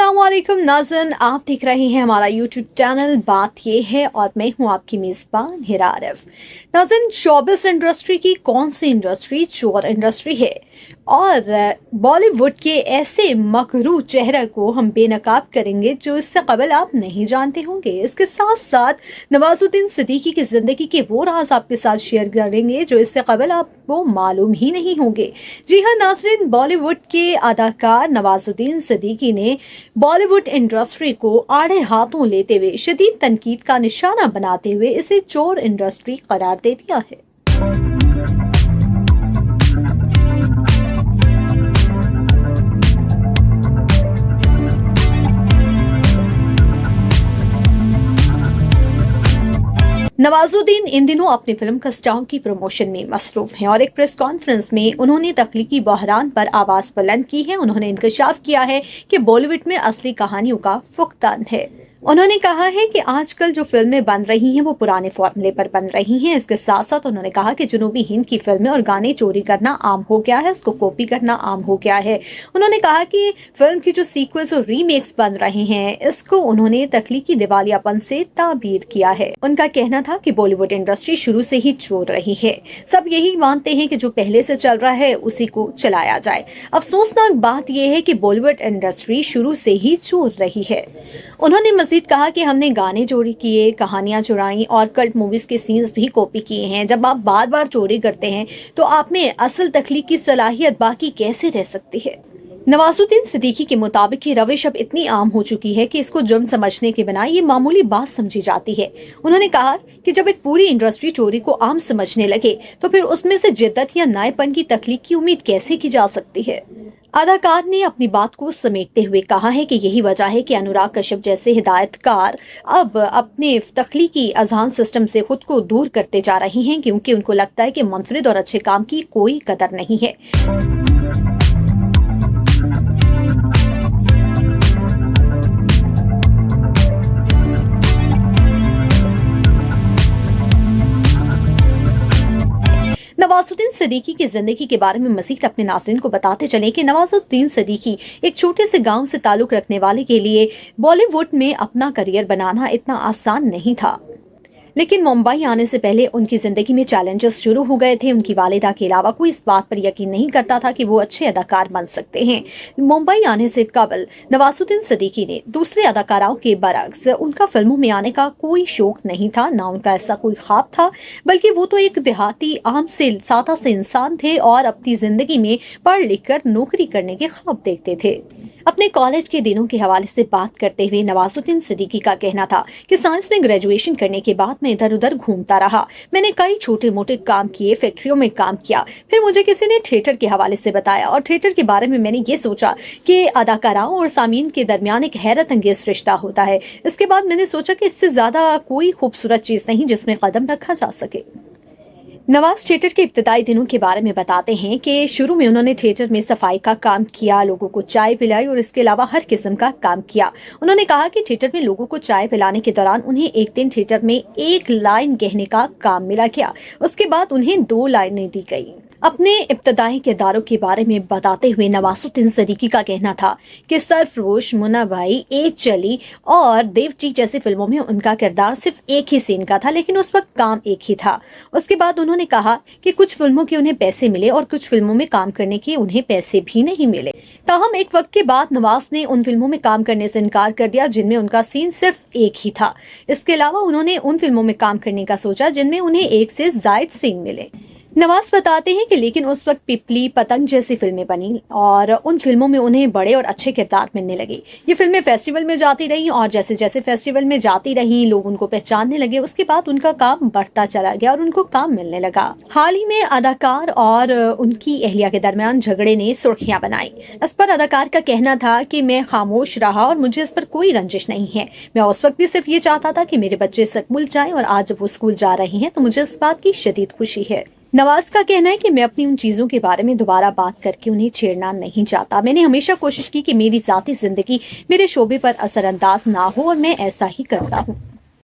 अस्सलामुअलैकुम नाज़रीन, आप देख रहे हैं हमारा यूट्यूब चैनल बात ये है और मैं हूं आपकी मेज़बान हिरा आरिफ। नाज़रीन, शोबिस इंडस्ट्री की कौन सी इंडस्ट्री चोर इंडस्ट्री है और बॉलीवुड के ऐसे मकरू चेहरे को हम बेनकाब करेंगे जो इससे कबल आप नहीं जानते होंगे। इसके साथ साथ नवाजुद्दीन सिद्दीकी की जिंदगी के वो राज आपके साथ शेयर करेंगे जो इससे कबल आपको मालूम ही नहीं होंगे। जी हाँ नाज़रीन, बॉलीवुड के अदाकार नवाजुद्दीन सिद्दीकी ने बॉलीवुड इंडस्ट्री को आड़े हाथों लेते हुए शदीद तनकीद का निशाना बनाते हुए इसे चोर इंडस्ट्री करार दे दिया है। नवाजुद्दीन इन दिनों अपनी फिल्म कस्टाम की प्रमोशन में मसरूफ हैं और एक प्रेस कॉन्फ्रेंस में उन्होंने तख्लीकी बहरान पर आवाज बुलंद की है। उन्होंने इंकशाफ किया है कि बॉलीवुड में असली कहानियों का फुकदान है। उन्होंने कहा है कि आजकल जो फिल्में बन रही हैं वो पुराने फॉर्मूले पर बन रही हैं। इसके साथ साथ उन्होंने कहा कि जनूबी हिंद की फिल्में और गाने चोरी करना आम हो गया है, उसको कॉपी करना आम हो गया है। उन्होंने कहा कि फिल्म की जो सीक्वल्स और रीमेक्स बन रहे हैं इसको उन्होंने तख्लीकी दिवालियापन से ताबीर किया है। उनका कहना था कि बॉलीवुड इंडस्ट्री शुरू से ही चोर रही है, सब यही मानते हैं कि जो पहले से चल रहा है उसी को चलाया जाए। अफसोसनाक बात यह है कि बॉलीवुड इंडस्ट्री शुरू से ही चोर रही है। उन्होंने मजीद कहा कि हमने गाने चोरी किए, कहानियां चुराई और कल्ट मूवीज के सीन्स भी कॉपी किए हैं। जब आप बार बार चोरी करते हैं तो आप में असल तख्लीक की सलाहियत बाकी कैसे रह सकती है। नवाजुद्दीन सिद्दीकी के मुताबिक ये रविश अब इतनी आम हो चुकी है कि इसको जुर्म समझने के बिना ये मामूली बात समझी जाती है। उन्होंने कहा कि जब एक पूरी इंडस्ट्री चोरी को आम समझने लगे तो फिर उसमें से जिद्दत या नएपन की तख्लीक की उम्मीद कैसे की जा सकती है। अदाकार ने अपनी बात को समेटते हुए कहा है कि यही वजह है कि अनुराग कश्यप जैसे हिदायतकार अब अपने तख्लीकी अज़हान सिस्टम से खुद को दूर करते जा रहे हैं क्योंकि उनको लगता है कि मुनफरिद और अच्छे काम की कोई कदर नहीं है। नवाजुद्दीन सिद्दीकी की जिंदगी के बारे में मजीद अपने नाज़रीन को बताते चले कि नवाजुद्दीन सिद्दीकी एक छोटे से गांव से ताल्लुक रखने वाले के लिए बॉलीवुड में अपना करियर बनाना इतना आसान नहीं था, लेकिन मुंबई आने से पहले उनकी जिंदगी में चैलेंजेस शुरू हो गए थे। उनकी वालिदा के अलावा कोई इस बात पर यकीन नहीं करता था कि वो अच्छे अदाकार बन सकते हैं। मुंबई आने से कबल नवाजुद्दीन सिद्दीकी ने दूसरे अदाकाराओं के बरक्स उनका फिल्मों में आने का कोई शौक नहीं था, ना उनका ऐसा कोई ख्वाब था, बल्कि वो तो एक देहाती आम से सादा से इंसान थे और अपनी जिंदगी में पढ़ लिख कर नौकरी करने के ख्वाब देखते थे। अपने कॉलेज के दिनों के हवाले से बात करते हुए नवाजुद्दीन सिद्दीकी का कहना था कि साइंस में ग्रेजुएशन करने के बाद मैं इधर उधर घूमता रहा। मैंने कई छोटे मोटे काम किए, फैक्ट्रियों में काम किया, फिर मुझे किसी ने थिएटर के हवाले से बताया और थिएटर के बारे में मैंने ये सोचा कि अदाकाराओं और सामीन के दरमियान एक हैरत अंगेज रिश्ता होता है। इसके बाद मैंने सोचा कि इससे ज्यादा कोई खूबसूरत चीज नहीं जिसमें कदम रखा जा सके। नवाज थिएटर के इब्तदाई दिनों के बारे में बताते हैं कि शुरू में उन्होंने थिएटर में सफाई का काम किया, लोगों को चाय पिलाई और इसके अलावा हर किस्म का काम किया। उन्होंने कहा कि थिएटर में लोगों को चाय पिलाने के दौरान उन्हें एक दिन थिएटर में एक लाइन कहने का काम मिला गया, उसके बाद उन्हें 2 लाइनें दी गई। अपने इब्तदाई किरदारों के बारे में बताते हुए नवाजुद्दीन सिद्दीकी का कहना था कि सरफरोश, मुन्ना भाई, एक चली और देवजी जैसी फिल्मों में उनका किरदार सिर्फ एक ही सीन का था, लेकिन उस वक्त काम एक ही था। उसके बाद उन्होंने कहा कि कुछ फिल्मों के उन्हें पैसे मिले और कुछ फिल्मों में काम करने के उन्हें पैसे भी नहीं मिले। ताहम एक वक्त के बाद नवाज ने उन फिल्मों में काम करने से इनकार कर दिया जिनमें उनका सीन सिर्फ एक ही था। इसके अलावा उन्होंने उन फिल्मों में काम करने का सोचा जिनमें उन्हें एक से ज्यादा सीन मिले। नवाज बताते हैं कि लेकिन उस वक्त पिपली, पतंग जैसी फिल्में बनी और उन फिल्मों में उन्हें बड़े और अच्छे किरदार मिलने लगे। ये फिल्में फेस्टिवल में जाती रही और जैसे जैसे फेस्टिवल में जाती रही लोग उनको पहचानने लगे। उसके बाद उनका काम बढ़ता चला गया और उनको काम मिलने लगा। हाल ही में अदाकार और उनकी अहलिया के दरमियान झगड़े ने सुर्खियां बनाई। इस पर अदाकार का कहना था कि मैं खामोश रहा और मुझे इस पर कोई रंजिश नहीं है। मैं उस वक्त भी सिर्फ ये चाहता था कि मेरे बच्चे स्कूल जाएं और आज जब वो स्कूल जा रहे हैं तो मुझे इस बात की शदीद खुशी है। नवाज का कहना है कि मैं अपनी उन चीजों के बारे में दोबारा बात करके उन्हें छेड़ना नहीं चाहता। मैंने हमेशा कोशिश की कि मेरी जाती जिंदगी मेरे शोबे पर असरअंदाज ना हो और मैं ऐसा ही करता हूँ।